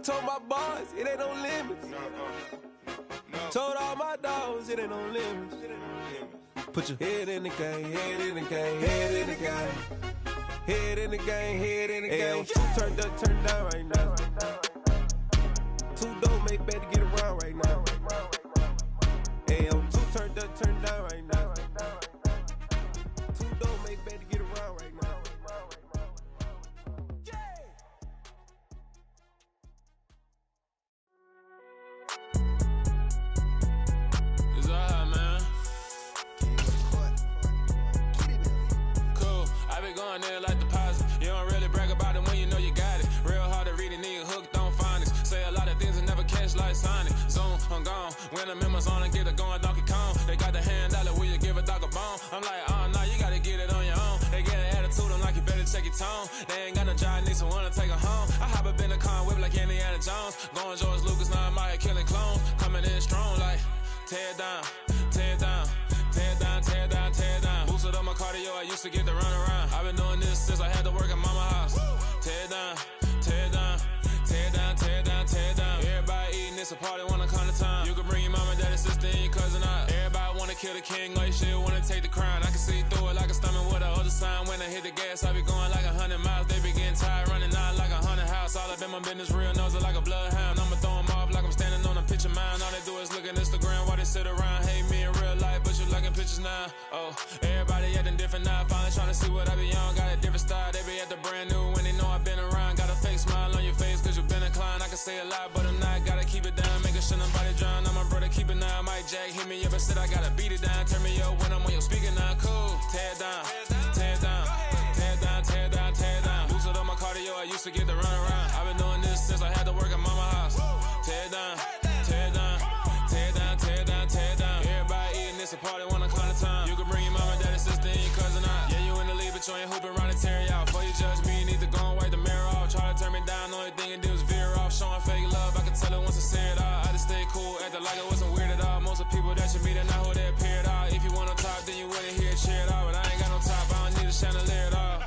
told my boys, it ain't no limits. Told all my dogs, it ain't no limits. Put your head in the game, head in the game, head in the game. Head in the game, head in the game. Two turned up, turned down right now. Two dope make better get around right now. Hey, I'm two turned up, turned down right now. Two dope make better get around right now. It's alright, man. Cool. I be going there like deposit. You don't really brag about it when you know you got it. Real hard to read a nigga hooked on phonics. Say a lot of things and never catch like Sonic. Zoom, I'm gone. When the members on and get it going Donkey Kong. They got the hand dollar, will you give a dog a bone? I'm like, oh no, you gotta get it on your own. They get an attitude, I'm like, you better check your tone. They ain't got no job, need someone to take her home. I hop up in the car, whip like Indiana Jones. Going George Lucas, now I'm out here killing clones. Coming in strong like, tear down, tear down, tear down, tear down, tear down. Boosted up my cardio, I used to get to run around. I've been doing this since I had to work at mama house. Tear down, tear down, tear down, tear down, tear down. Everybody eating, it's a party, wanna come to time. You can bring your mama, daddy, sister, and your cousin out. Everybody wanna kill the king, like shit, wanna take the crown. I can see through it like a stomach with a other sign. When I hit the gas, I be going like 100 miles. They be getting tired, running out like 100 house. All up in my business, real nose like a bloodhound. I'ma throw them off like I'm standing on a picture mine. All they do is look at Instagram while they sit around. Hate me in real life, but you liking pictures now. Oh, everybody acting different now. Finally trying to see what I be on. Got a different style, they be at the brand new when they know I've been around. Got a fake smile on your face cause you been inclined. I can say a lot, but I'm not. Gotta keep it down, making sure nobody drown. I'm my brother, keep it now. Mike Jack hit me up and said I gotta beat it down. Turn me up when I'm on your speaker now. Cool, tear down, tear down, tear down, tear down, tear down. Boosted up my cardio, I used to get to run around. I've been doing this since I had to work at mama house. Tear down, tear down, tear down, tear down, tear down. Everybody eating, it's a party, wanna come to time. You can bring your mama, daddy, sister, and your cousin out. Yeah, you in the league, but you ain't hooping around and tear you out. Before you judge me, you need to go and wipe the mirror off. Try to turn me down, only thing it do is veer off. Showing fake love, I can tell it once I say it all. I just stay cool, acting like it wasn't weird at all. Most of the people that you meet are not who they appear at all. If you want to talk, then you wouldn't hear it cheer at all. But I ain't got no top, I don't need a chandelier at all.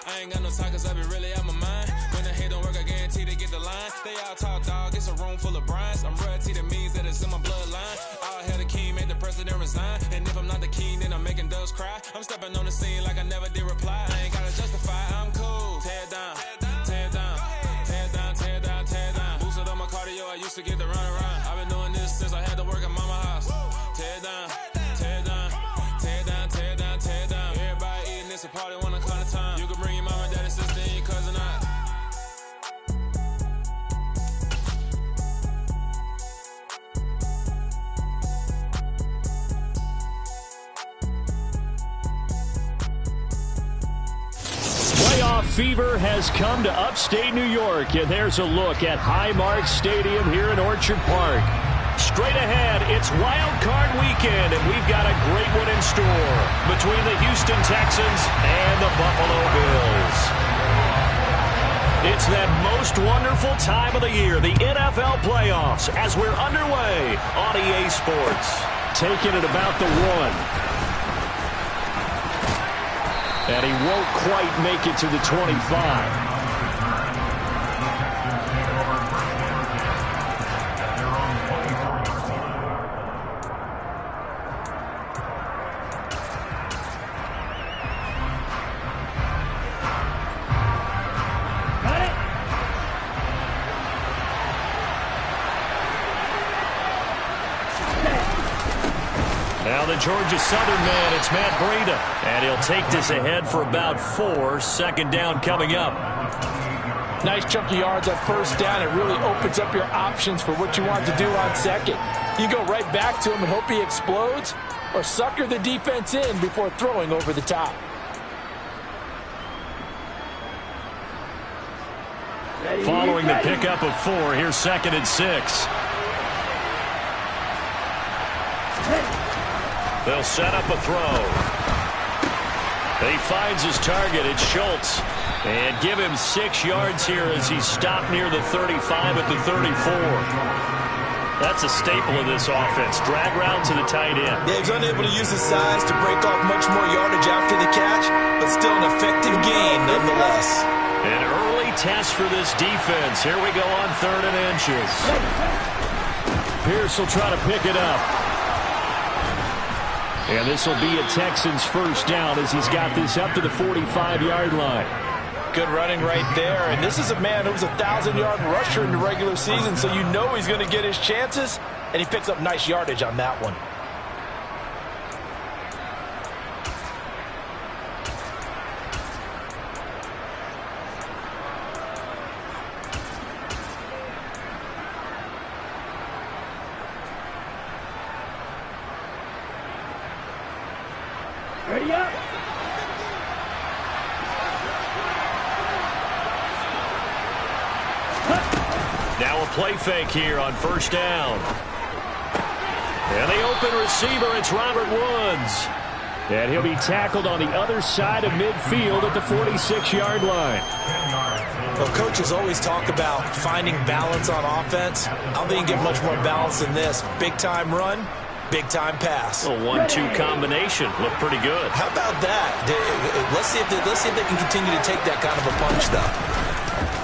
I ain't got no talk cause I be really out my mind. When the hate don't work, I guarantee they get the line. They all talk, dog, it's a room full of Bryans. I'm royalty, that means that it's in my bloodline. All hell the king, made the president resign. And if I'm not the king, then I'm making doves cry. I'm stepping on the scene like I never did reply. I ain't gotta justify, I'm cool. Tear down, tear down, tear down, tear down, tear down. Boosted up my cardio, I used to get to run around. I've been doing this since I had to work at mama house. Tear down, tear down, tear down, tear down, tear down. Everybody eating, it's a party, wanna come to time. You can bring your mama, daddy, sister, and your cousin out. Playoff fever has come to upstate New York, and there's a look at Highmark Stadium here in Orchard Park. Straight ahead, it's Wild Card Weekend, and we've got a great one in store between the Houston Texans and the Buffalo Bills. It's that most wonderful time of the year, the NFL playoffs, as we're underway on EA Sports. Taking it about the 1. And he won't quite make it to the 25. Now the Georgia Southern man, it's Matt Breida. And he'll take this ahead for about 4. Second down coming up. Nice chunky yards at first down. It really opens up your options for what you want to do on second. You go right back to him and hope he explodes, or sucker the defense in before throwing over the top. Following the pickup of 4, here's 2nd and 6. They'll set up a throw. He finds his target. It's Schultz. And give him 6 yards here as he's stopped near the 35 at the 34. That's a staple of this offense. Drag route to the tight end. Yeah, he's unable to use his size to break off much more yardage after the catch, but still an effective gain nonetheless. An early test for this defense. Here we go on 3rd and inches. Pierce will try to pick it up. And this will be a Texans first down as he's got this up to the 45-yard line. Good running right there. And this is a man who was a 1,000-yard rusher in the regular season, so you know he's going to get his chances. And he picks up nice yardage on that one. Ready up. Now a play fake here on first down. And the open receiver, it's Robert Woods. And he'll be tackled on the other side of midfield at the 46-yard line. Well, coaches always talk about finding balance on offense. I don't think you get much more balance than this. Big-time run, big-time pass. A 1-2 combination. Looked pretty good. How about that? Let's see if they can continue to take that kind of a punch, though.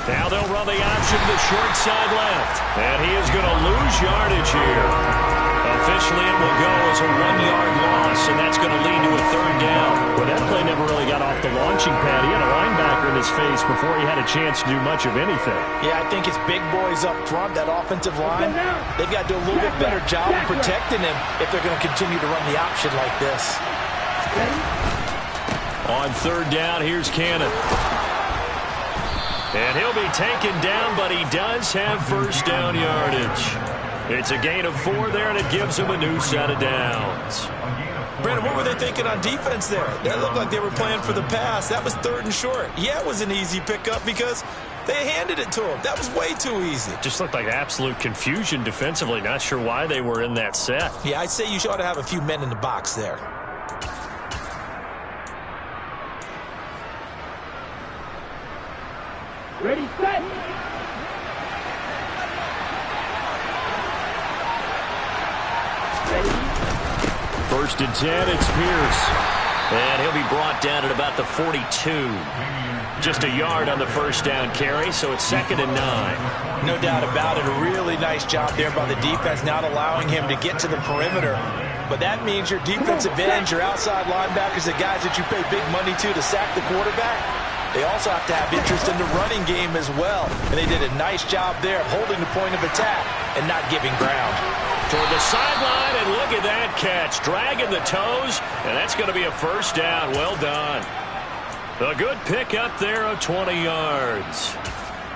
Now they'll run the option to the short side left. And he is going to lose yardage here. Officially, it will go as a 1-yard loss, and that's going to lead to a 3rd down. Well, that play never really got off the launching pad. He had a linebacker in his face before he had a chance to do much of anything. Yeah, I think it's big boys up front, that offensive line. They've got to do a little bit better job of protecting him if they're going to continue to run the option like this. On 3rd down, here's Cannon. And he'll be taken down, but he does have first down yardage. It's a gain of 4 there, and it gives him a new set of downs. Brandon, what were they thinking on defense there? That looked like they were playing for the pass. That was 3rd and short. Yeah, it was an easy pickup because they handed it to him. That was way too easy. Just looked like absolute confusion defensively. Not sure why they were in that set. Yeah, I'd say you ought to have a few men in the box there. Ready, set. First and 10, it's Pierce. And he'll be brought down at about the 42. Just a yard on the first down carry, so it's 2nd and 9. No doubt about it. A really nice job there by the defense, not allowing him to get to the perimeter. But that means your defensive ends, your outside linebackers, the guys that you pay big money to sack the quarterback, they also have to have interest in the running game as well. And they did a nice job there of holding the point of attack and not giving ground. Toward the sideline, and look at that catch. Dragging the toes, and that's going to be a first down. Well done. A good pick up there of 20 yards.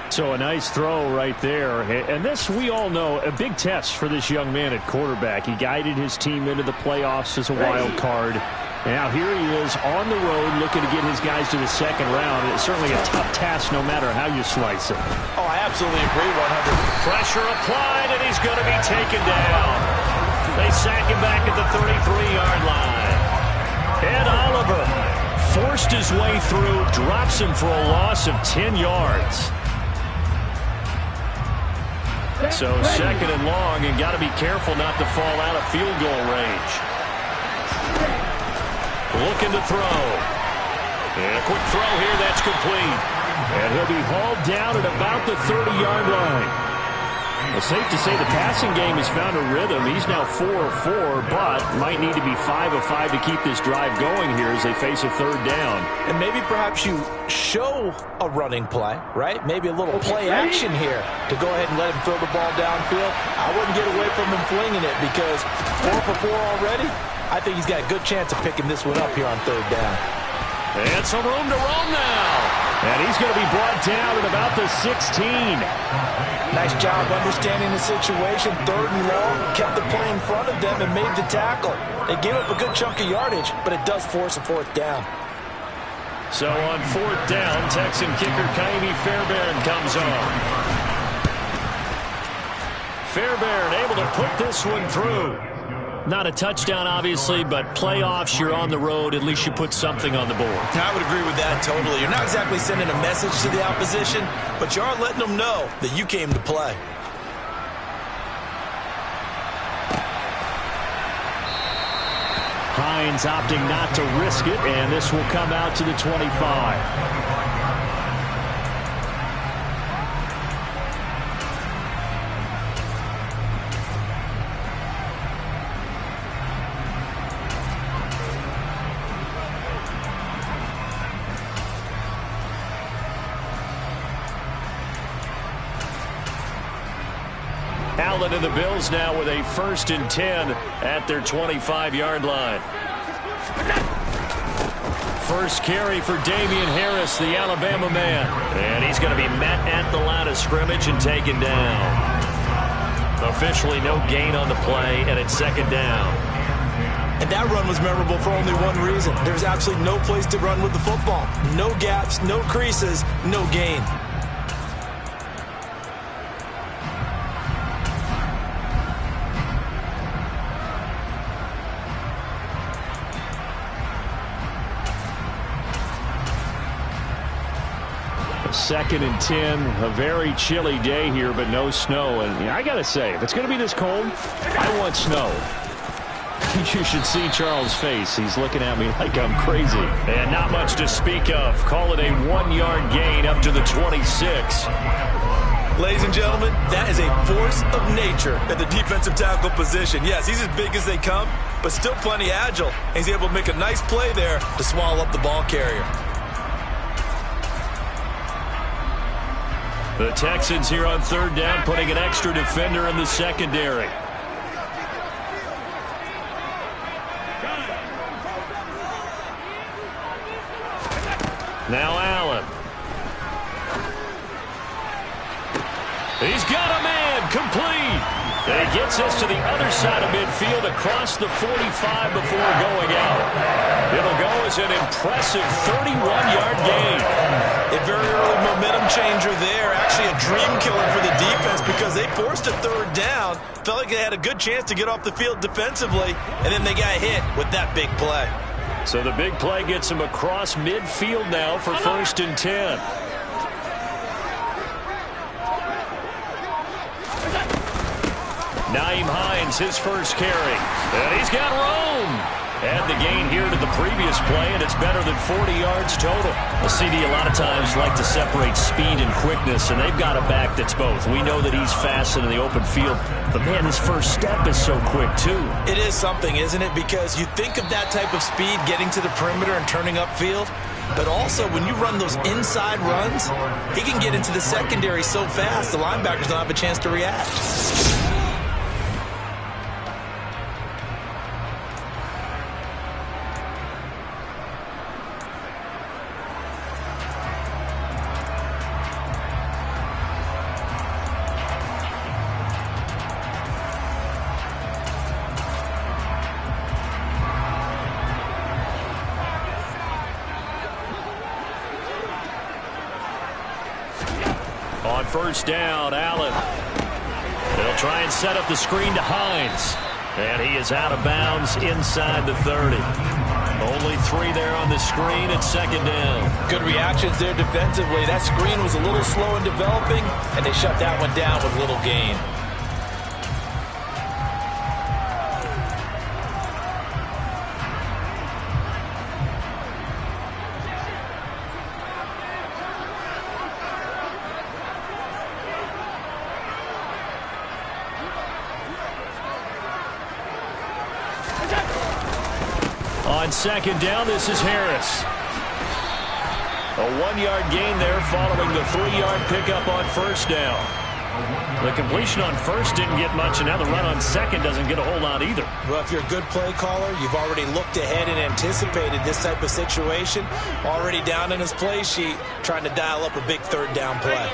So a nice throw right there. And this, we all know, a big test for this young man at quarterback. He guided his team into the playoffs as a wild card. Now here he is on the road looking to get his guys to the 2nd round. It's certainly a tough task no matter how you slice it. Oh, I absolutely agree, 100. Pressure applied, and he's going to be taken down. They sack him back at the 33-yard line. Ed Oliver forced his way through, drops him for a loss of 10 yards. So 2nd and long, and got to be careful not to fall out of field goal range. Looking to throw. And a quick throw here, that's complete. And he'll be hauled down at about the 30-yard line. Well, safe to say the passing game has found a rhythm. He's now 4 of 4, but might need to be 5 of 5 to keep this drive going here as they face a 3rd down. And maybe perhaps you show a running play, right? Maybe a little play action here to go ahead and let him throw the ball downfield. I wouldn't get away from him flinging it because 4 for 4 already. I think he's got a good chance of picking this one up here on 3rd down. And some room to roam now. And he's going to be brought down at about the 16. Nice job understanding the situation. 3rd and long, kept the play in front of them and made the tackle. They gave up a good chunk of yardage, but it does force a 4th down. So on 4th down, Texan kicker Kaimi Fairbairn comes on. Fairbairn able to put this one through. Not a touchdown, obviously, but playoffs, you're on the road. At least you put something on the board. I would agree with that totally. You're not exactly sending a message to the opposition, but you are letting them know that you came to play. Hines opting not to risk it, and this will come out to the 25. Allen and the Bills now with a 1st and 10 at their 25-yard line. First carry for Damian Harris, the Alabama man. And he's going to be met at the line of scrimmage and taken down. Officially no gain on the play, and it's 2nd down. And that run was memorable for only one reason. There's absolutely no place to run with the football. No gaps, no creases, no gain. Second and 10, a very chilly day here, but no snow. And I got to say, if it's going to be this cold, I want snow. You should see Charles' face. He's looking at me like I'm crazy. And not much to speak of. Call it a 1-yard gain up to the 26. Ladies and gentlemen, that is a force of nature at the defensive tackle position. Yes, he's as big as they come, but still plenty agile. And he's able to make a nice play there to swallow up the ball carrier. The Texans here on 3rd down, putting an extra defender in the secondary. Now Allen. He's got a man, complete. And he gets this to the other side of midfield across the 45 before going out. It'll go as an impressive 31-yard gain. A very early momentum changer there. Actually a dream killer for the defense because they forced a 3rd down. Felt like they had a good chance to get off the field defensively, and then they got hit with that big play. So the big play gets him across midfield now for 1st and 10. Nyheim Hines, his first carry. And he's got room. Add the gain here to the previous play, and it's better than 40 yards total. The CD a lot of times like to separate speed and quickness, and they've got a back that's both. We know that he's fast in the open field, but man, his first step is so quick too. It is something, isn't it? Because you think of that type of speed getting to the perimeter and turning upfield, but also when you run those inside runs, he can get into the secondary so fast the linebackers don't have a chance to react. On 1st down, Allen. They'll try and set up the screen to Hines. And he is out of bounds inside the 30. Only 3 there on the screen at 2nd down. Good reactions there defensively. That screen was a little slow in developing, and they shut that one down with little gain. On 2nd down, this is Harris. A 1-yard gain there following the 3-yard pickup on 1st down. The completion on 1st didn't get much, and now the run on 2nd doesn't get a whole lot either. Well, if you're a good play caller, you've already looked ahead and anticipated this type of situation. Already down in his play sheet, trying to dial up a big 3rd down play.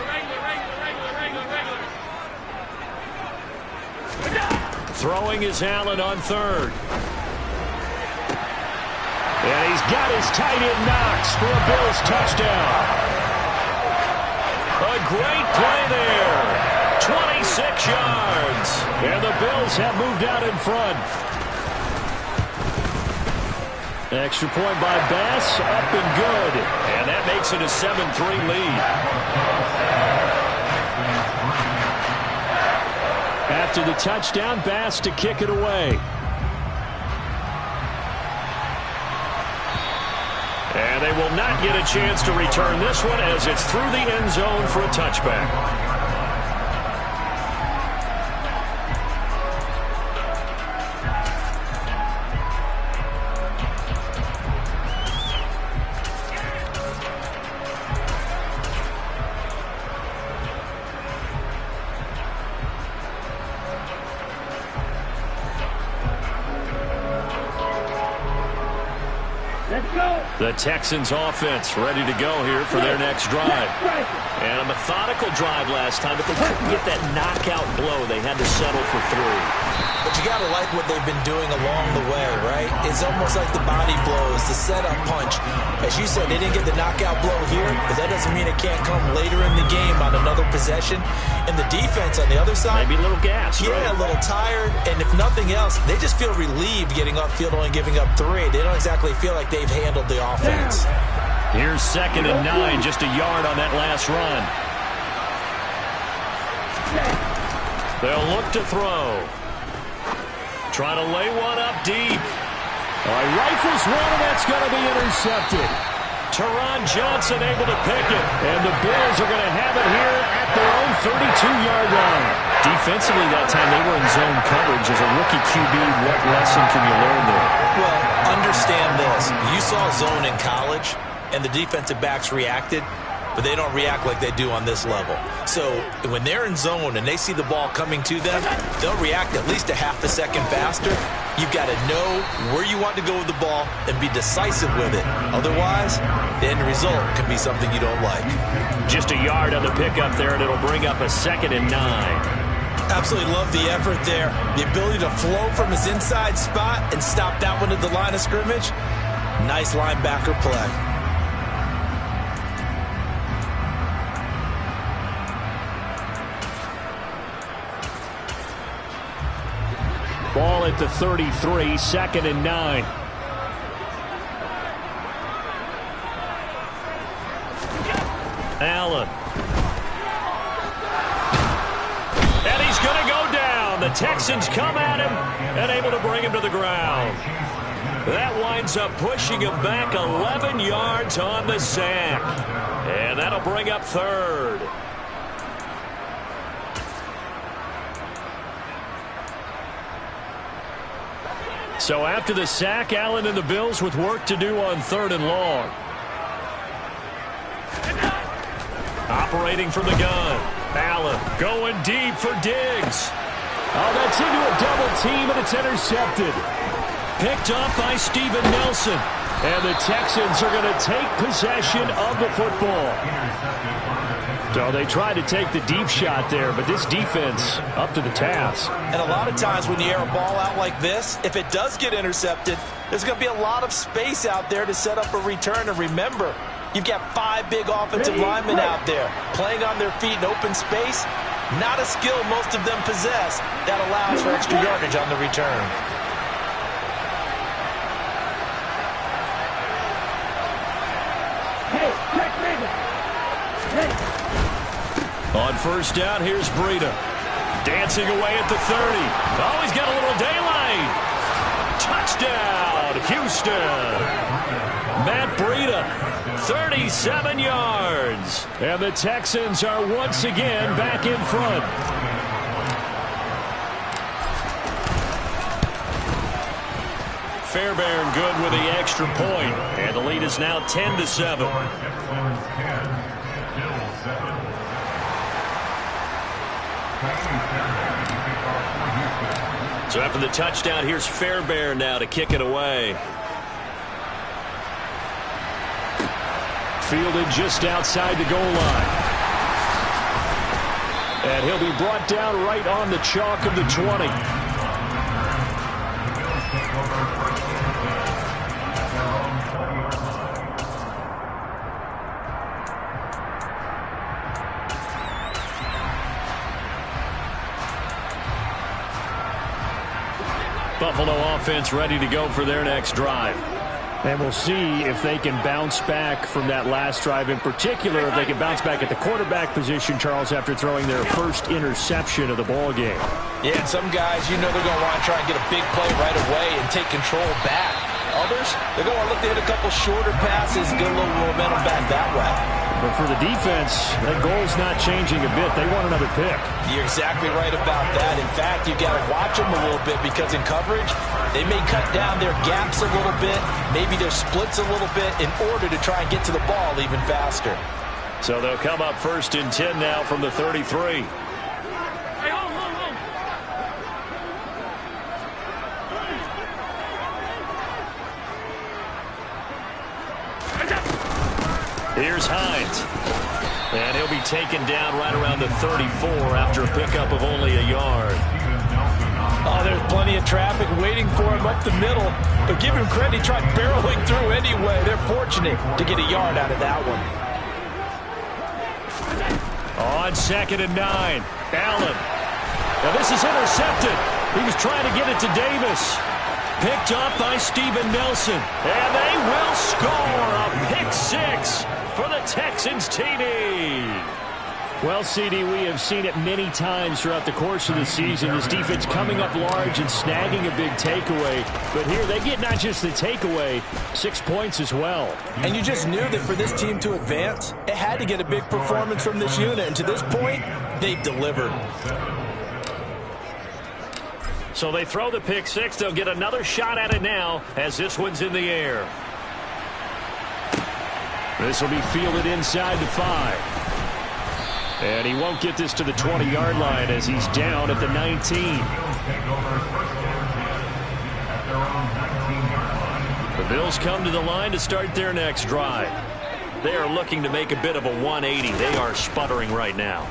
Throwing is Allen on 3rd. And he's got his tight end Knox for a Bills touchdown. A great play there. 26 yards. And the Bills have moved out in front. Extra point by Bass, up and good. And that makes it a 7-3 lead. After the touchdown, Bass to kick it away. And they will not get a chance to return this one as it's through the end zone for a touchback. The Texans offense ready to go here for their next drive. And a methodical drive last time, but they couldn't get that knockout blow. They had to settle for 3. But you got to like what they've been doing along the way, right? It's almost like the body blows, the setup punch. As you said, they didn't get the knockout blow here, but that doesn't mean it can't come later in the game on another possession. And the defense on the other side, maybe a little gassed, yeah, right? A little tired. And if nothing else, they just feel relieved getting upfield only giving up 3. They don't exactly feel like they've handled the offense. Here's 2nd and 9, just a yard on that last run. They'll look to throw. Trying to lay one up deep. Rifles one, and that's going to be intercepted. Teron Johnson able to pick it. And the Bills are going to have it here at their own 32-yard line. Defensively that time, they were in zone coverage. As a rookie QB, what lesson can you learn there? Well, understand this. You saw zone in college, and the defensive backs reacted, but they don't react like they do on this level. So when they're in zone and they see the ball coming to them, they'll react at least a half a second faster. You've got to know where you want to go with the ball and be decisive with it. Otherwise, the end result can be something you don't like. Just a yard on the pickup there, and it'll bring up a 2nd and 9. Absolutely love the effort there. The ability to flow from his inside spot and stop that one at the line of scrimmage. Nice linebacker play. Ball at the 33, 2nd and 9. Allen. And he's going to go down. The Texans come at him and able to bring him to the ground. That winds up pushing him back 11 yards on the sack. And that'll bring up 3rd. So after the sack, Allen and the Bills with work to do on 3rd and long. Operating from the gun. Allen going deep for Diggs. Oh, that's into a double team, and it's intercepted. Picked up by Steven Nelson. And the Texans are going to take possession of the football. So they tried to take the deep shot there, but this defense up to the task. And a lot of times when you air a ball out like this, if it does get intercepted, there's going to be a lot of space out there to set up a return. And remember, you've got 5 big offensive linemen out there playing on their feet in open space. Not a skill most of them possess that allows for extra yardage on the return. On 1st down, here's Breida. Dancing away at the 30. Oh, he's got a little daylight. Touchdown, Houston. Matt Breida, 37 yards. And the Texans are once again back in front. Fairbairn good with the extra point. And the lead is now 10-7. So after the touchdown, here's Fairbairn now to kick it away. Fielded just outside the goal line. And he'll be brought down right on the chalk of the 20. Buffalo offense ready to go for their next drive. And we'll see if they can bounce back from that last drive. In particular, if they can bounce back at the quarterback position, Charles, after throwing their first interception of the ball game. Yeah, and some guys, you know they're going to want to try and get a big play right away and take control back. Others, they're going to want to look to hit a couple shorter passes, get a little momentum back that way. But for the defense, that goal's not changing a bit. They want another pick. You're exactly right about that. In fact, you've got to watch them a little bit because in coverage, they may cut down their gaps a little bit, maybe their splits a little bit in order to try and get to the ball even faster. So they'll come up 1st and 10 now from the 33. Here's Hines. And he'll be taken down right around the 34 after a pickup of only a yard. Oh, there's plenty of traffic waiting for him up the middle. But give him credit, he tried barreling through anyway. They're fortunate to get a yard out of that one. On 2nd and 9, Allen. Now this is intercepted. He was trying to get it to Davis. Picked up by Steven Nelson. And they will score a pick 6 for the Texans TD. Well, CD, we have seen it many times throughout the course of the season. This defense coming up large and snagging a big takeaway. But here they get not just the takeaway, 6 points as well. And you just knew that for this team to advance, it had to get a big performance from this unit. And to this point, they've delivered. So they throw the pick 6. They'll get another shot at it now as this one's in the air. This will be fielded inside the 5. And he won't get this to the 20-yard line as he's down at the 19. The Bills come to the line to start their next drive. They are looking to make a bit of a 180. They are sputtering right now.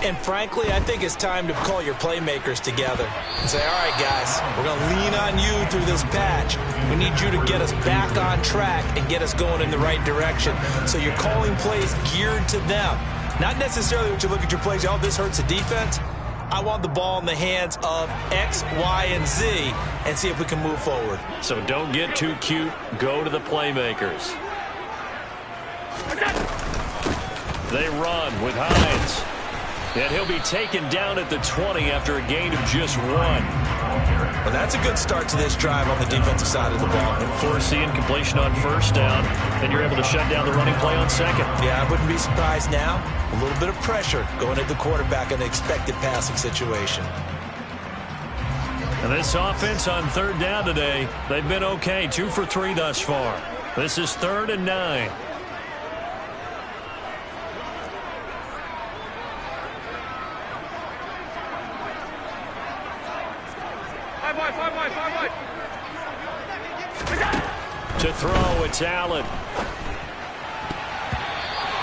And frankly, I think it's time to call your playmakers together and say, all right, guys, we're going to lean on you through this patch. We need you to get us back on track and get us going in the right direction. So you're calling plays geared to them. Not necessarily what you look at your plays, oh, this hurts the defense. I want the ball in the hands of X, Y, and Z and see if we can move forward. So don't get too cute. Go to the playmakers. They run with Hines. And he'll be taken down at the 20 after a gain of just 1. Well, that's a good start to this drive on the defensive side of the ball. And force the incompletion on 1st down. Then you're able to shut down the running play on 2nd. Yeah, I wouldn't be surprised now. A little bit of pressure going at the quarterback in an expected passing situation. And this offense on 3rd down today, they've been okay. 2 for 3 thus far. This is 3rd and 9. To throw, it's Allen.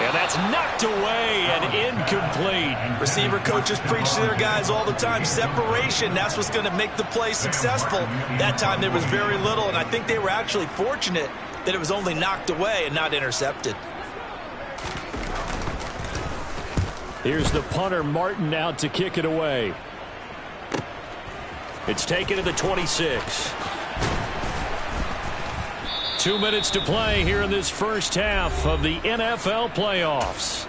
And that's knocked away and incomplete. Receiver coaches preach to their guys all the time. Separation, that's what's going to make the play successful. That time there was very little, and I think they were actually fortunate that it was only knocked away and not intercepted. Here's the punter, Martin, out to kick it away. It's taken to the 26. 2 minutes to play here in this first half of the NFL playoffs.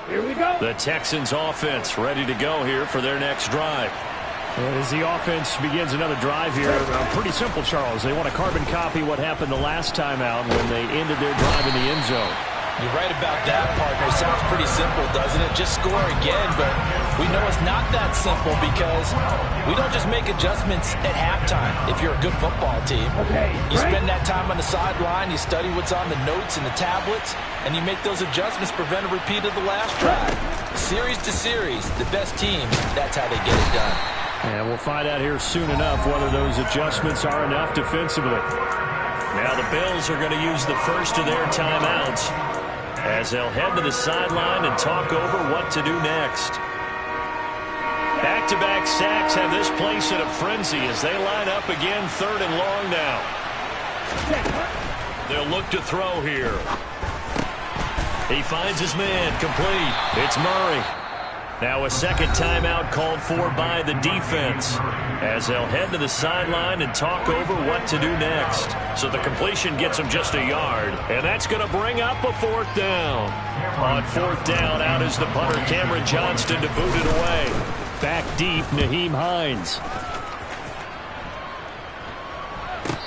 Here we go. The Texans offense ready to go here for their next drive. And as the offense begins another drive here, pretty simple, Charles. They want to carbon copy what happened the last time out when they ended their drive in the end zone. You're right about that, partner. Sounds pretty simple, doesn't it? Just score again, but we know it's not that simple because we don't just make adjustments at halftime if you're a good football team. You spend that time on the sideline, you study what's on the notes and the tablets, and you make those adjustments, prevent a repeat of the last drive. Series to series, the best teams, that's how they get it done. And we'll find out here soon enough whether those adjustments are enough defensively. Now the Bills are going to use the first of their timeouts as they'll head to the sideline and talk over what to do next. Back-to-back sacks have this place in a frenzy as they line up again 3rd and long now. They'll look to throw here. He finds his man, complete. It's Murray. Now a second timeout called for by the defense as they'll head to the sideline and talk over what to do next. So the completion gets them just a yard, and that's going to bring up a 4th down. On 4th down, out is the punter, Cameron Johnston, to boot it away. Back deep, Nyheim Hines.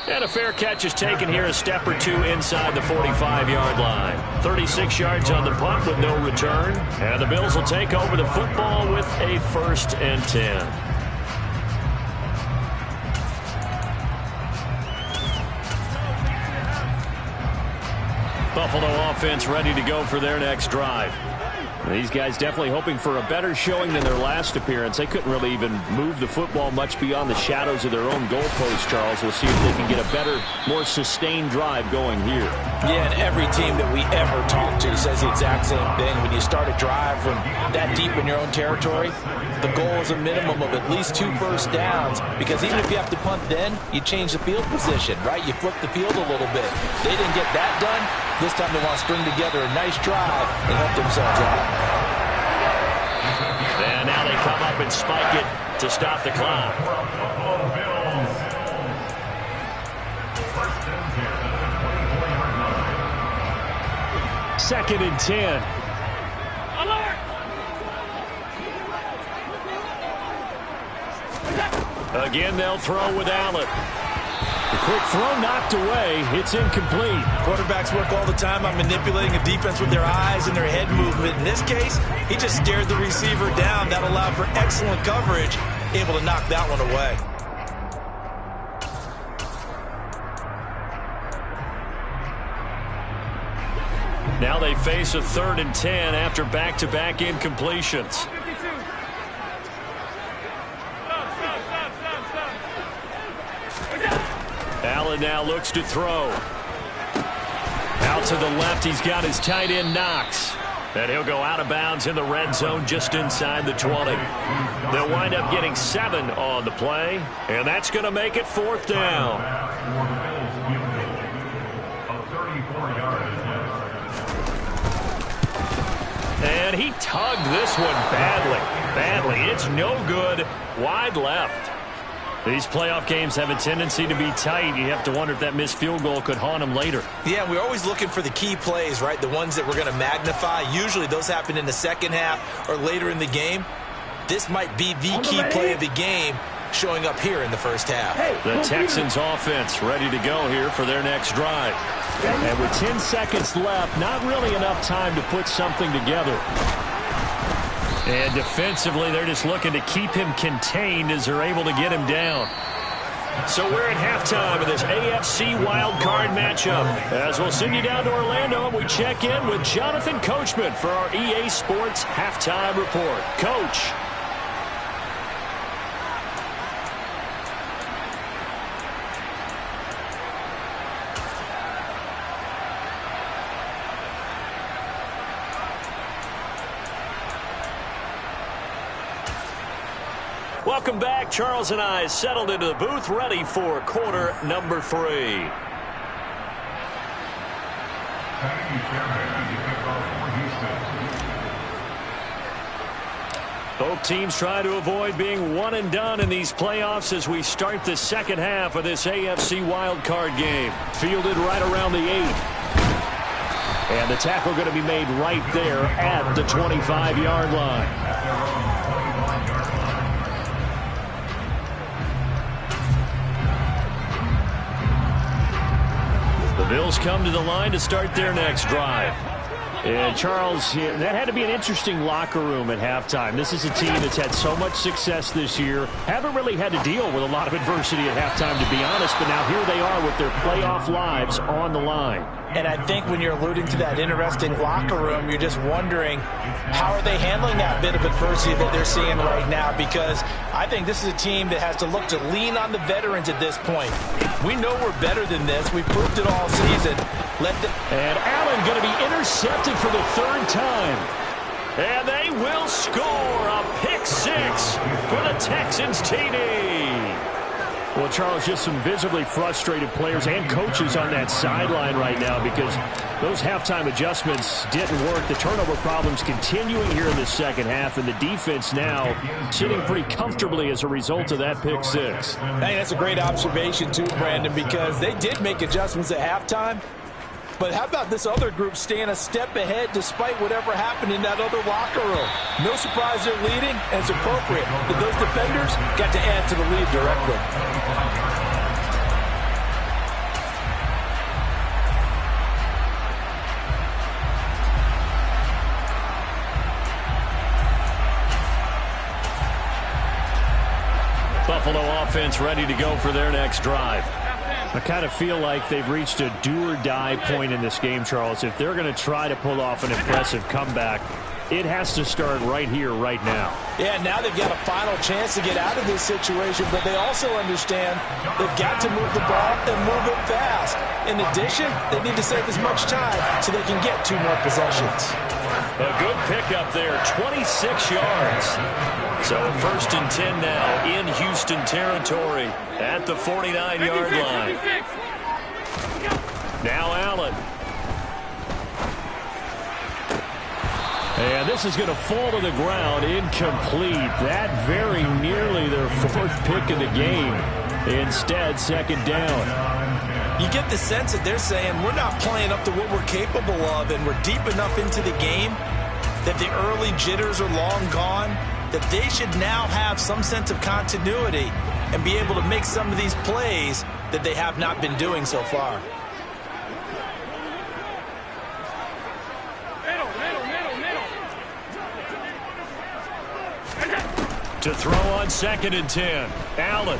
And a fair catch is taken here, a step or two inside the 45-yard line. 36 yards on the punt with no return. And the Bills will take over the football with a 1st and 10. Buffalo offense ready to go for their next drive. These guys definitely hoping for a better showing than their last appearance. They couldn't really even move the football much beyond the shadows of their own goalpost, Charles. We'll see if they can get a better, more sustained drive going here. Yeah, and every team that we ever talk to says the exact same thing. When you start a drive from that deep in your own territory, the goal is a minimum of at least 2 first downs, because even if you have to punt then, you change the field position, right? You flip the field a little bit. They didn't get that done. This time they want to string together a nice drive and help themselves out. And now they come up and spike it to stop the clock. Second and 10. Again, they'll throw with Allen. The quick throw knocked away. It's incomplete. Quarterbacks work all the time on manipulating a defense with their eyes and their head movement. In this case, he just stared the receiver down. That allowed for excellent coverage, able to knock that one away. Now they face a 3rd and 10 after back-to-back incompletions. Allen now looks to throw. Out to the left, he's got his tight end Knox. And he'll go out of bounds in the red zone just inside the 20. They'll wind up getting 7 on the play, and that's going to make it 4th down. And he tugged this one badly. It's no good. Wide left. These playoff games have a tendency to be tight. You have to wonder if that missed field goal could haunt them later. Yeah, we're always looking for the key plays, right? The ones that we're going to magnify. Usually those happen in the second half or later in the game. This might be the key play of the game showing up here in the first half. The Texans offense ready to go here for their next drive. And with 10 seconds left, not really enough time to put something together. And defensively, they're just looking to keep him contained as they're able to get him down. So we're at halftime of this AFC wildcard matchup. As we'll send you down to Orlando, and we check in with Jonathan Coachman for our EA Sports Halftime Report. Coach. Welcome back. Charles and I settled into the booth, ready for quarter number 3. Both teams try to avoid being one and done in these playoffs as we start the second half of this AFC wildcard game. Fielded right around the 8. And the tackle going to be made right there at the 25-yard line. The Bills come to the line to start their next drive. And Charles, that had to be an interesting locker room at halftime. This is a team that's had so much success this year. Haven't really had to deal with a lot of adversity at halftime, to be honest. But now here they are with their playoff lives on the line. And I think when you're alluding to that interesting locker room, you're just wondering, how are they handling that bit of adversity that they're seeing right now? Because I think this is a team that has to look to lean on the veterans at this point. We know we're better than this. We've proved it all season. And Allen going to be intercepted for the 3rd time. And they will score a pick 6 for the Texans TD. Well, Charles, just some visibly frustrated players and coaches on that sideline right now because those halftime adjustments didn't work. The turnover problems continuing here in the second half, and the defense now sitting pretty comfortably as a result of that pick 6. Hey, that's a great observation too, Brandon, because they did make adjustments at halftime. But how about this other group staying a step ahead despite whatever happened in that other locker room? No surprise they're leading, and it's appropriate that those defenders got to add to the lead directly. Buffalo offense ready to go for their next drive. I kind of feel like they've reached a do-or-die point in this game, Charles. If they're going to try to pull off an impressive comeback, it has to start right here, right now. Yeah, now they've got a final chance to get out of this situation, but they also understand they've got to move the ball and move it fast. In addition, they need to save as much time so they can get 2 more possessions. A good pickup there, 26 yards. So 1st and 10 now in Houston territory at the 49-yard line. Now Allen. And this is going to fall to the ground, incomplete. That very nearly their 4th pick of the game. Instead, 2nd down. You get the sense that they're saying we're not playing up to what we're capable of, and we're deep enough into the game that the early jitters are long gone, that they should now have some sense of continuity and be able to make some of these plays that they have not been doing so far. To throw on 2nd and 10. Allen.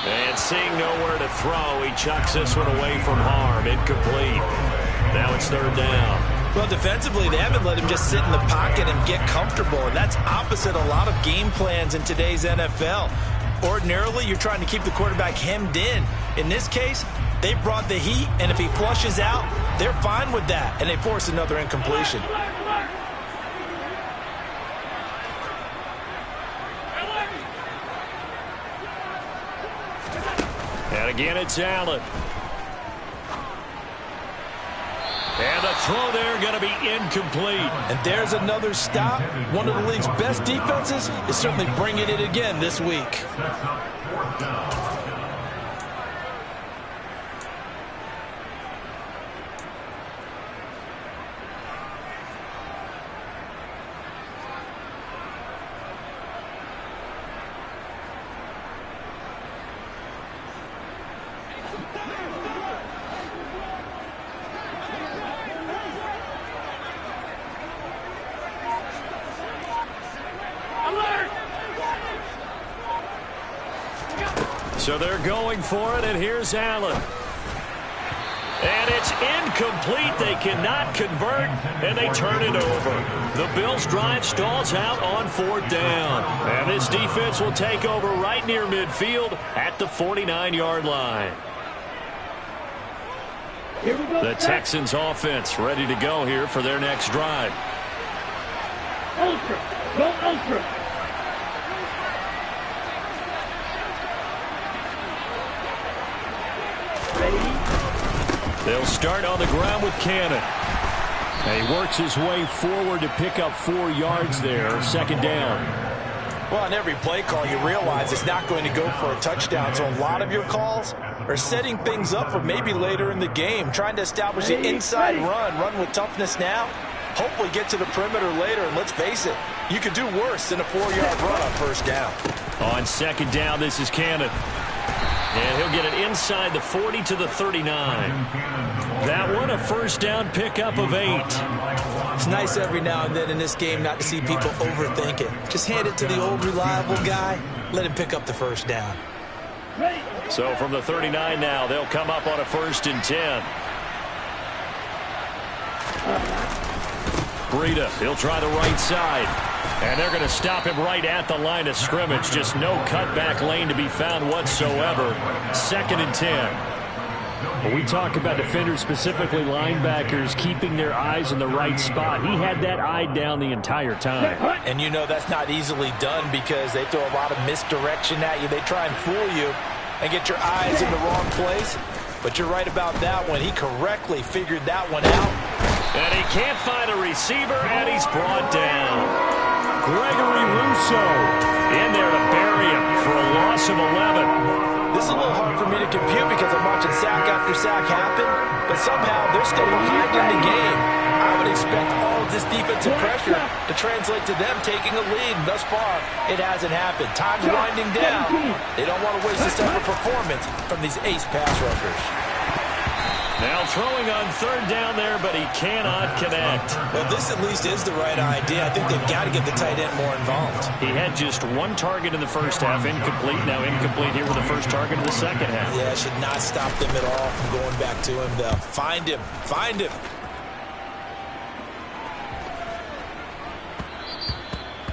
And seeing nowhere to throw, he chucks this one away from harm. Incomplete. Now it's 3rd down. Well, defensively, they haven't let him just sit in the pocket and get comfortable, and that's opposite a lot of game plans in today's NFL. Ordinarily, you're trying to keep the quarterback hemmed in. In this case, they brought the heat, and if he flushes out, they're fine with that, and they force another incompletion. And again, it's Allen. And the throw there going to be incomplete. And there's another stop. One of the league's best defenses is certainly bringing it again this week. So they're going for it, and here's Allen. And it's incomplete. They cannot convert, and they turn it over. The Bills' drive stalls out on 4th down. And this defense will take over right near midfield at the 49-yard line. The Texans' offense ready to go here for their next drive. Ultra. Go Ultra. They'll start on the ground with Cannon. And he works his way forward to pick up 4 yards there. 2nd down. Well, on every play call, you realize it's not going to go for a touchdown. So a lot of your calls are setting things up for maybe later in the game, trying to establish an inside run with toughness now. Hopefully get to the perimeter later, and let's face it, you could do worse than a 4-yard run on 1st down. On 2nd down, this is Cannon. And he'll get it inside the 40 to the 39. That one, a 1st down pickup of 8. It's nice every now and then in this game not to see people overthink it. Just hand it to the old reliable guy. Let him pick up the 1st down. So from the 39 now, they'll come up on a 1st and 10. Breida, he'll try the right side. And they're going to stop him right at the line of scrimmage. Just no cutback lane to be found whatsoever. 2nd and 10. When we talk about defenders, specifically linebackers, keeping their eyes in the right spot, he had that eye down the entire time. And you know that's not easily done because they throw a lot of misdirection at you. They try and fool you and get your eyes in the wrong place. But you're right about that one. He correctly figured that one out. And he can't find a receiver, and he's brought down. Gregory Rousseau in there to bury him for a loss of 11. This is a little hard for me to compute because I'm watching sack after sack happen, but somehow they're still behind in the game. I would expect all of this defensive pressure to translate to them taking a lead, and thus far, it hasn't happened. Time's winding down. They don't want to waste this type of performance from these ace pass rushers. Now throwing on third down there, but he cannot connect. Well, this at least is the right idea. I think they've got to get the tight end more involved. He had just one target in the first half, incomplete. Now incomplete here with the first target of the second half. Yeah, should not stop them at all from going back to him, though. Find him. Find him.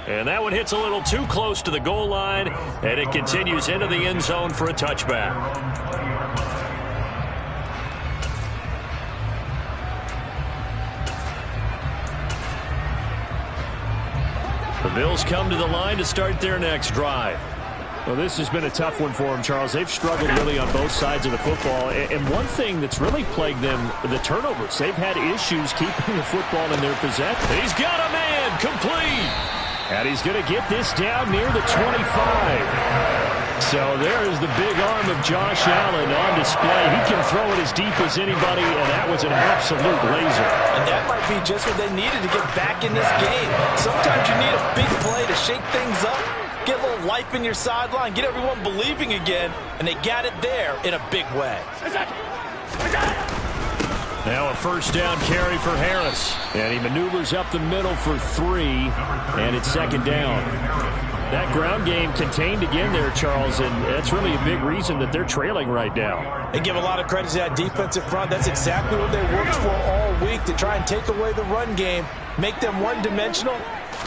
And that one hits a little too close to the goal line, and it continues into the end zone for a touchback. The Bills come to the line to start their next drive. Well, this has been a tough one for them, Charles. They've struggled really on both sides of the football. And one thing that's really plagued them, the turnovers. They've had issues keeping the football in their possession. He's got a man complete. And he's going to get this down near the 25. So there is the big arm of Josh Allen on display. He can throw it as deep as anybody, and that was an absolute laser. And that might be just what they needed to get back in this game. Sometimes you need a big play to shake things up, get a little life in your sideline, get everyone believing again, and they got it there in a big way. Now a first down carry for Harris. And he maneuvers up the middle for 3, and it's second down. That ground game contained again there, Charles, and that's really a big reason that they're trailing right now. They give a lot of credit to that defensive front. That's exactly what they worked for all week, to try and take away the run game, make them one-dimensional.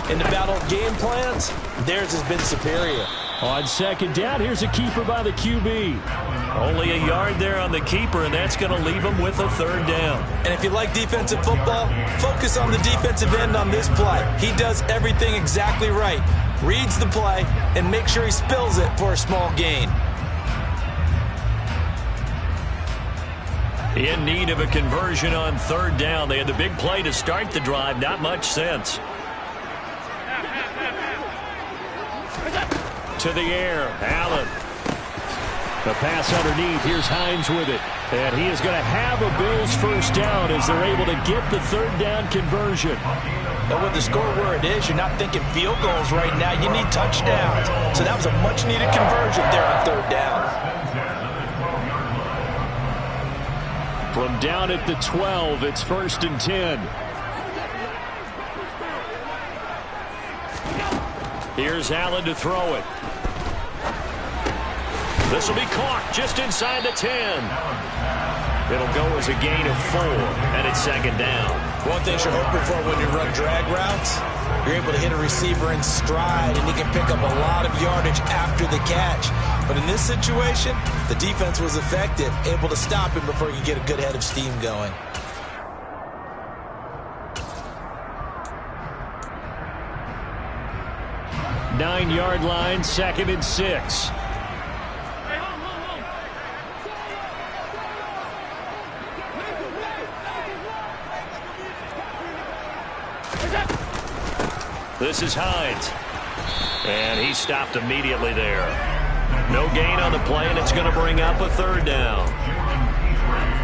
In the battle of game plans, theirs has been superior. On second down, here's a keeper by the QB. Only a yard there on the keeper, and that's going to leave him with a third down. And if you like defensive football, focus on the defensive end on this play. He does everything exactly right. Reads the play and make sure he spills it for a small gain. In need of a conversion on third down. They had the big play to start the drive. Not much sense. To the air, Allen. The pass underneath. Here's Hines with it. And he is going to have a Bills first down as they're able to get the third down conversion. But with the score where it is, you're not thinking field goals right now. You need touchdowns. So that was a much-needed conversion there on third down. From down at the 12, it's 1st and 10. Here's Allen to throw it. This will be caught just inside the 10. It'll go as a gain of 4, and it's second down. One thing you're hoping for when you run drag routes, you're able to hit a receiver in stride, and he can pick up a lot of yardage after the catch. But in this situation, the defense was effective, able to stop him before he could get a good head of steam going. Nine-yard line, 2nd and 6. This is Hines. And he stopped immediately there. No gain on the play, and it's going to bring up a third down.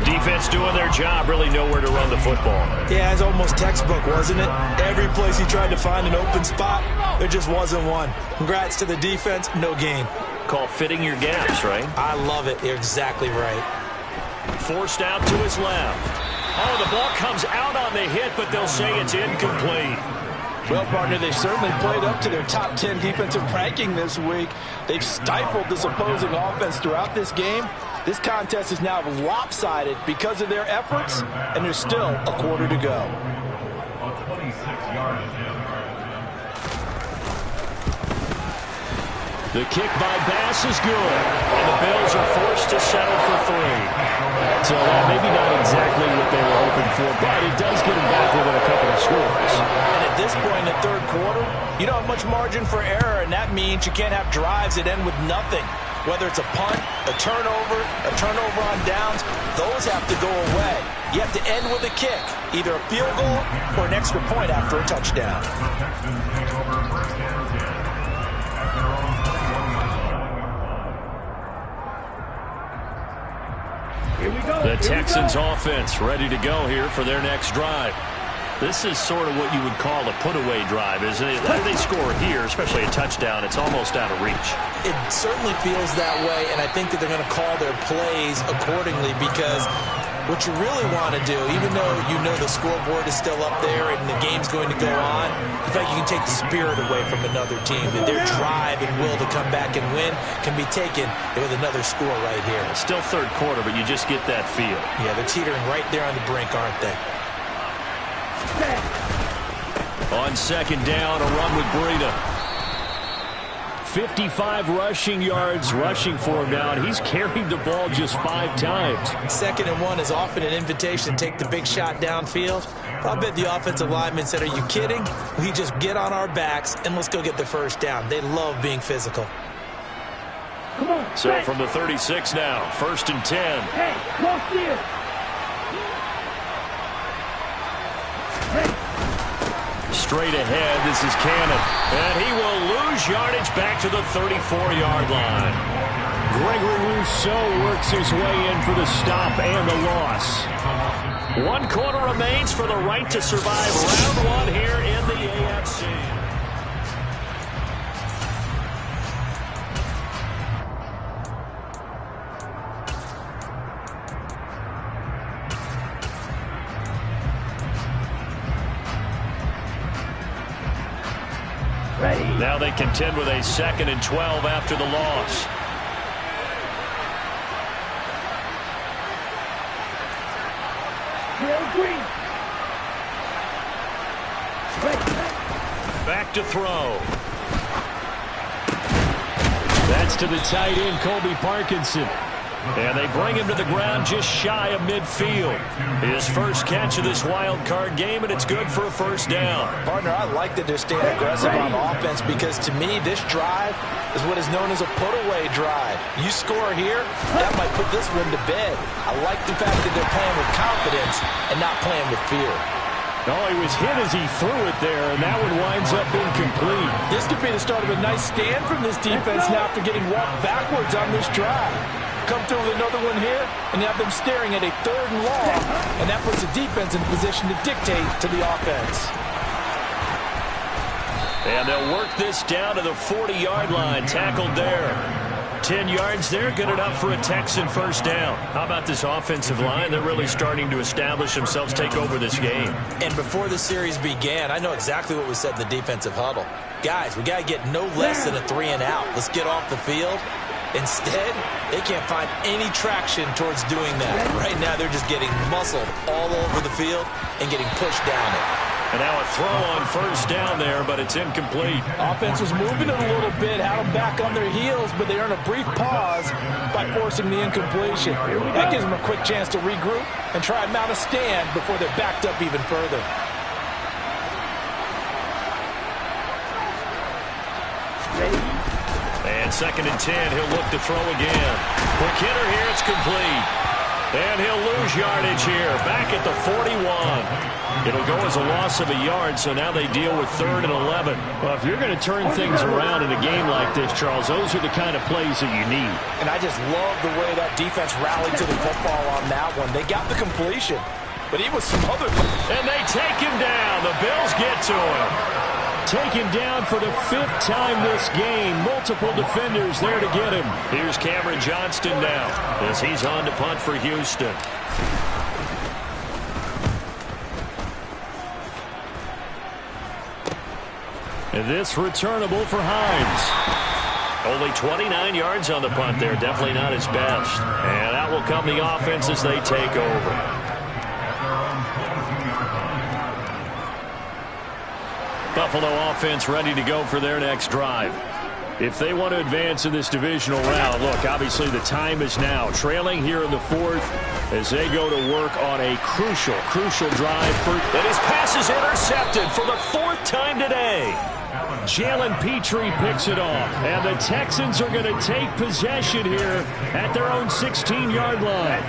Defense doing their job, really nowhere to run the football. Yeah, it's almost textbook, wasn't it? Every place he tried to find an open spot, there just wasn't one. Congrats to the defense, no gain. Call fitting your gaps, right? I love it. You're exactly right. Forced out to his left. Oh, the ball comes out on the hit, but they'll say it's incomplete. Well, partner, they've certainly played up to their top 10 defensive ranking this week. They've stifled this opposing offense throughout this game. This contest is now lopsided because of their efforts, and there's still a quarter to go. The kick by Bass is good, and the Bills are forced to settle for 3. So maybe not exactly what they were hoping for, but it does get them back within a couple of scores. And at this point in the third quarter, you don't have much margin for error, and that means you can't have drives that end with nothing. Whether it's a punt, a turnover on downs, those have to go away. You have to end with a kick, either a field goal or an extra point after a touchdown. The Texans offense ready to go here for their next drive. This is sort of what you would call a put-away drive, isn't it? If they score here, especially a touchdown, it's almost out of reach. It certainly feels that way, and I think that they're going to call their plays accordingly because What you really want to do, even though you know the scoreboard is still up there and the game's going to go on, in fact, you can take the spirit away from another team. That their drive and will to come back and win can be taken with another score right here. Still third quarter, but you just get that feel. Yeah, they're teetering right there on the brink, aren't they? On second down, a run with Breida. 55 rushing yards rushing for him now, and he's carried the ball just 5 times. 2nd and 1 is often an invitation to take the big shot downfield. I bet the offensive lineman said, are you kidding? We just get on our backs and let's go get the first down. They love being physical. So from the 36 now, 1st and 10. Hey, close here. Straight ahead, this is Cannon. And he will lose yardage back to the 34-yard line. Gregory Rousseau works his way in for the stop and the loss. 1 quarter remains for the right to survive round 1 here in the AFC. Now they contend with a 2nd and 12 after the loss. Back to throw. That's to the tight end, Colby Parkinson. And they bring him to the ground just shy of midfield. His first catch of this wild card game, and it's good for a first down. Partner, I like that they're staying aggressive on offense because to me, this drive is what is known as a put-away drive. You score here, that might put this one to bed. I like the fact that they're playing with confidence and not playing with fear. Oh, he was hit as he threw it there, and that one winds up incomplete. This could be the start of a nice stand from this defense now after getting walked backwards on this drive. Come through with another one here, and you have them staring at a 3rd and long, and that puts the defense in a position to dictate to the offense. And they'll work this down to the 40-yard line, tackled there. 10 yards there, good enough for a Texan first down. How about this offensive line? They're really starting to establish themselves, take over this game. And before the series began, I know exactly what was said in the defensive huddle. Guys, we got to get no less than a 3 and out. Let's get off the field. Instead, they can't find any traction towards doing that. Right now, they're just getting muscled all over the field and getting pushed down it. And now a throw on first down there, but it's incomplete. Offense was moving it a little bit, had them back on their heels, but they earned a brief pause by forcing the incompletion. That gives them a quick chance to regroup and try and mount a stand before they're backed up even further. And 2nd and 10, he'll look to throw again. Quick hitter here, it's complete. And he'll lose yardage here, back at the 41. It'll go as a loss of a yard, so now they deal with 3rd and 11. Well, if you're going to turn things around in a game like this, Charles, those are the kind of plays that you need. And I just love the way that defense rallied to the football on that one. They got the completion, but he was some other. And they take him down. The Bills get to him. Taken down for the 5th time this game. Multiple defenders there to get him. Here's Cameron Johnston now as he's on to punt for Houston. And this returnable for Hines. Only 29 yards on the punt there. Definitely not his best. And out will come the offense as they take over. Buffalo offense ready to go for their next drive. If they want to advance in this divisional round, look, obviously the time is now. Trailing here in the 4th as they go to work on a crucial drive. And his pass is intercepted for the 4th time today. Jalen Petrie picks it off. And the Texans are going to take possession here at their own 16-yard line.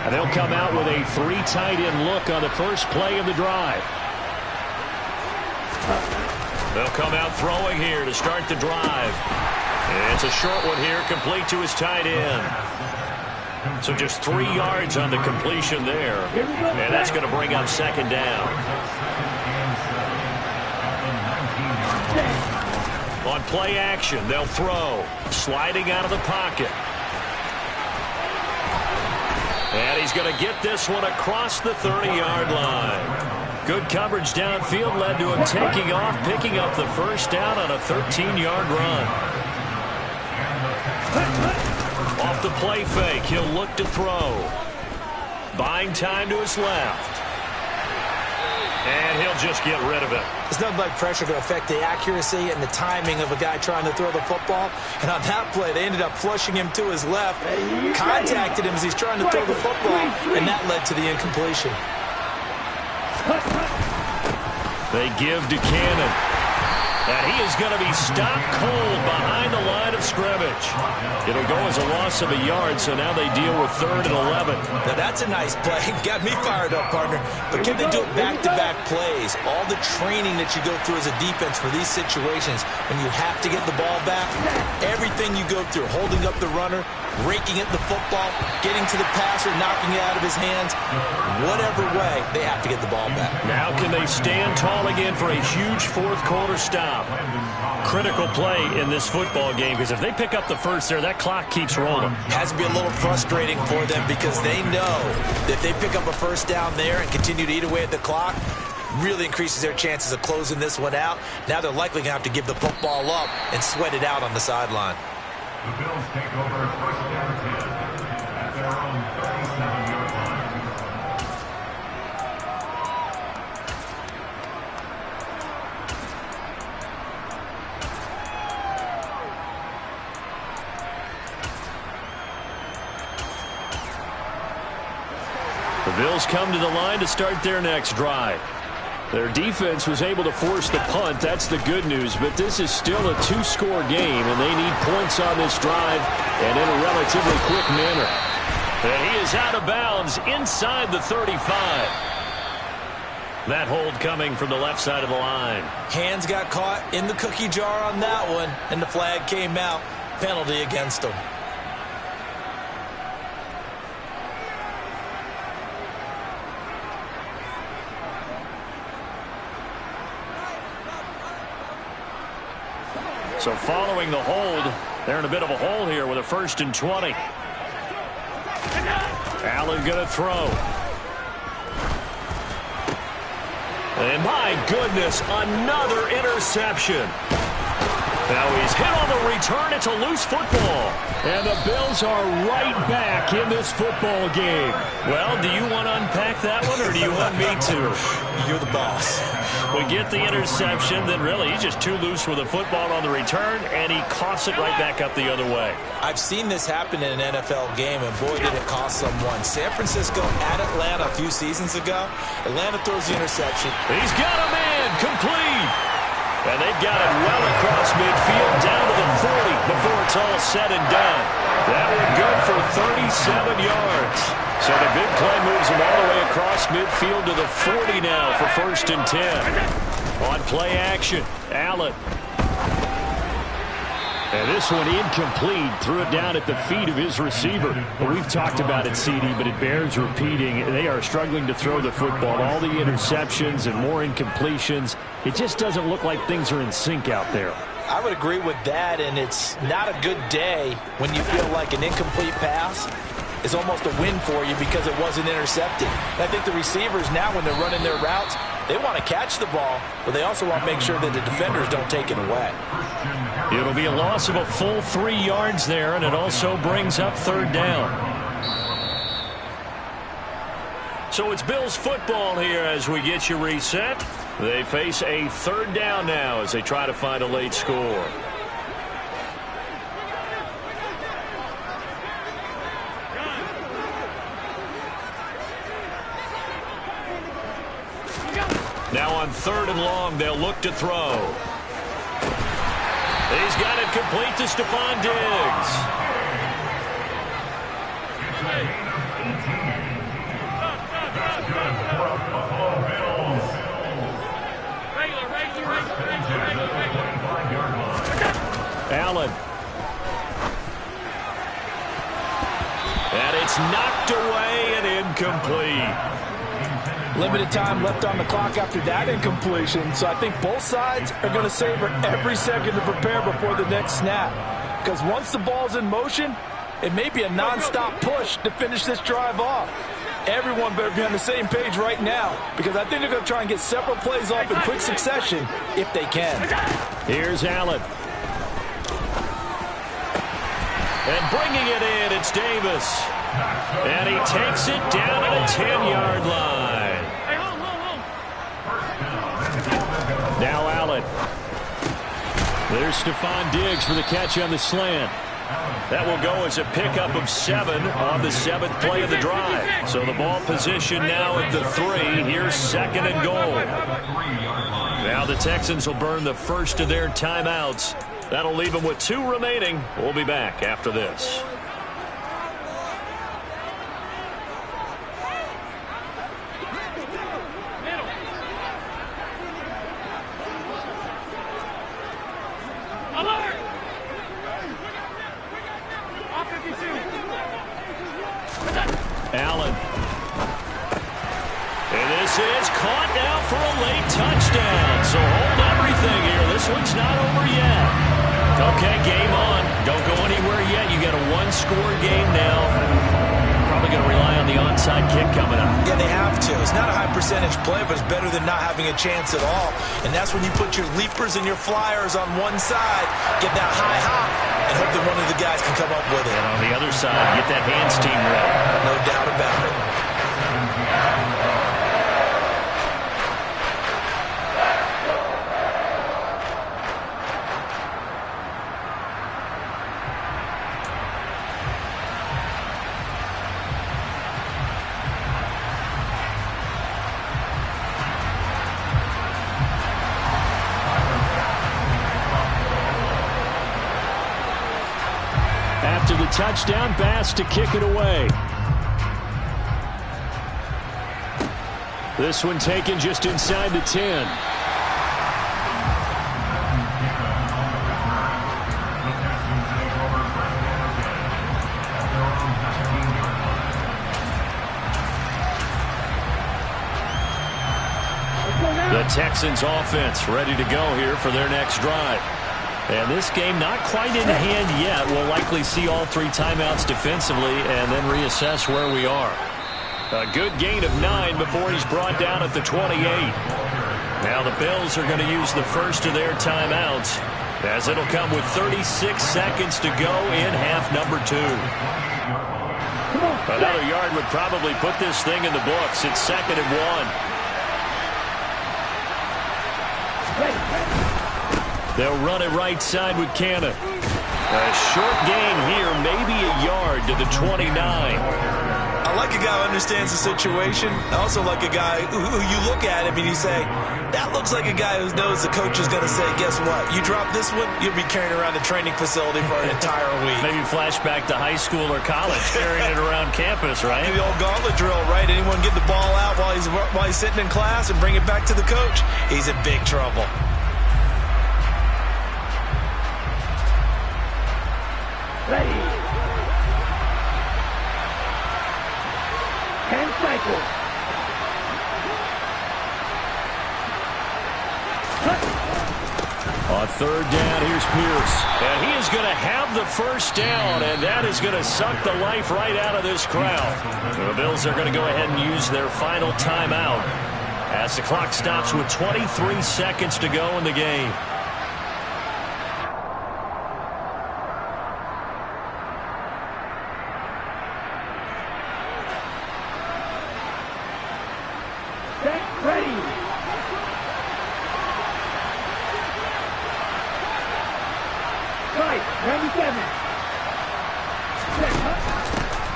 And they'll come out with a 3 tight end look on the first play of the drive. They'll come out throwing here to start the drive. And it's a short one here, complete to his tight end. So just 3 yards on the completion there. And that's going to bring up 2nd down. On play action, they'll throw. Sliding out of the pocket. And he's going to get this one across the 30-yard line. Good coverage downfield led to him taking off, picking up the first down on a 13-yard run. Off the play fake, he'll look to throw. Buying time to his left. And he'll just get rid of it. There's nothing like pressure to affect the accuracy and the timing of a guy trying to throw the football. And on that play, they ended up flushing him to his left, contacted him as he's trying to throw the football, and that led to the incompletion. They give to Cannon. And he is going to be stopped cold behind the line of scrimmage. It'll go as a loss of a yard, so now they deal with 3rd and 11. Now that's a nice play. Got me fired up, partner. But can they do it back-to-back plays? All the training that you go through as a defense for these situations, when you have to get the ball back, everything you go through, holding up the runner, raking at the football, getting to the passer, knocking it out of his hands, whatever way, they have to get the ball back. Now can they stand tall again for a huge fourth-quarter stop? Critical play in this football game, because if they pick up the first there, that clock keeps rolling. Has to be a little frustrating for them because they know that if they pick up a first down there and continue to eat away at the clock, really increases their chances of closing this one out. Now they're likely going to have to give the football up and sweat it out on the sideline. The Bills take over first down 10 at their own 37-yard line. The Bills come to the line to start their next drive. Their defense was able to force the punt. That's the good news. But this is still a 2-score game, and they need points on this drive and in a relatively quick manner. And he is out of bounds inside the 35. That hold coming from the left side of the line. Hands got caught in the cookie jar on that one, and the flag came out. Penalty against them. So following the hold, they're in a bit of a hole here with a 1st and 20. Allen going to throw. And my goodness, another interception. Now he's hit on the return. It's a loose football. And the Bills are right back in this football game. Well, do you want to unpack that one, or do you want me to? You're the boss. We get the interception, then really he's just too loose with the football on the return, and he coughs it right back up the other way. I've seen this happen in an NFL game, and boy, did it cost someone. San Francisco at Atlanta a few seasons ago. Atlanta throws the interception. He's got a man, complete. And they've got it well across midfield, down to the 40 before it's all said and done. That one good for 37 yards. So the big play moves him all the way across midfield to the 40 now for 1st and 10. On play action, Allen. And this one incomplete. Threw it down at the feet of his receiver. Well, we've talked about it, CD, but it bears repeating. They are struggling to throw the football. All the interceptions and more incompletions. It just doesn't look like things are in sync out there. I would agree with that, and it's not a good day when you feel like an incomplete pass is almost a win for you because it wasn't intercepted. And I think the receivers now, when they're running their routes, they want to catch the ball, but they also want to make sure that the defenders don't take it away. It'll be a loss of a full 3 yards there, and it also brings up 3rd down. So it's Bills football here as we get you reset. They face a 3rd down now as they try to find a late score. Now on 3rd and long, they'll look to throw. He's got it complete to Stephon Diggs. Allen. And it's knocked away and incomplete. Limited time left on the clock after that incompletion, so I think both sides are going to savor every second to prepare before the next snap. Because once the ball's in motion, It may be a non-stop push to finish this drive off. Everyone better be on the same page right now, because I think they're going to try and get several plays off in quick succession if they can. Here's Allen. And bringing it in, it's Davis. And he takes it down to the 10-yard line. Now Allen. There's Stephon Diggs for the catch on the slant. That will go as a pickup of 7 on the 7th play of the drive. So the ball position now at the 3. Here's 2nd and goal. Now the Texans will burn the first of their timeouts. That'll leave them with 2 remaining. We'll be back after this. Allen. And this is caught now for a late touchdown. So hold everything here. This one's not over yet. Okay, game on. Don't go anywhere yet. You got a 1-score game now. Probably going to rely on the onside kick coming up. Yeah, they have to. It's not a high percentage play, but it's better than not having a chance at all. And that's when you put your leapers and your flyers on one side, get that high hop, and hope that one of the guys can come up with it. And on the other side, get that hands team ready. No doubt about it. After the touchdown, Bass to kick it away. This one taken just inside the 10. The Texans offense ready to go here for their next drive. And this game not quite in hand yet. We'll likely see all 3 timeouts defensively and then reassess where we are. A good gain of 9 before he's brought down at the 28. Now the Bills are going to use the first of their timeouts, as it'll come with 36 seconds to go in half number 2. Another yard would probably put this thing in the books. It's 2nd and 1. They'll run it right side with Cannon. A short gain here, maybe a yard to the 29. I like a guy who understands the situation. I also like a guy who you look at him and you say, that looks like a guy who knows the coach is going to say, guess what? You drop this one, you'll be carrying around the training facility for an entire week. Maybe flashback to high school or college, carrying it around campus, right? The old gauntlet drill, right? Anyone get the ball out while he's sitting in class and bring it back to the coach? He's in big trouble. Ready. 10 cycles. On 3rd down, here's Pierce. And he is going to have the first down, and that is going to suck the life right out of this crowd. The Bills are going to go ahead and use their final timeout as the clock stops with 23 seconds to go in the game.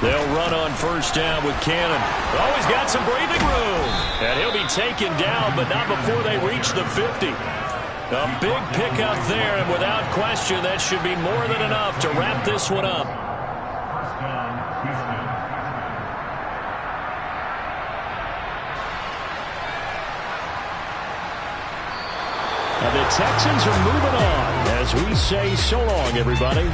They'll run on first down with Cannon. Oh, he's got some breathing room. And he'll be taken down, but not before they reach the 50. A big pickup there, and without question, that should be more than enough to wrap this one up. First down, Houston. And the Texans are moving on as we say so long, everybody.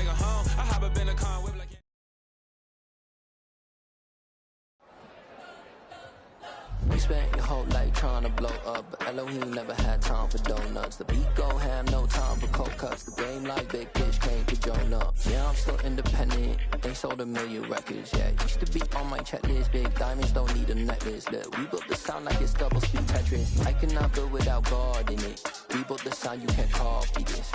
nigga home. I hop up in the car and whip like. You spent your whole life trying to blow up, but Elohim never had time for donuts. The beat go ham, no time for cold cuts. The game like big bitch came to join up. Yeah, I'm still independent. They sold 1 million records. Yeah, used to be on my checklist. Big diamonds don't need a necklace. Look, we built the sound like it's double speed Tetris. I cannot build without God in it. We built the sound, you can't copy this.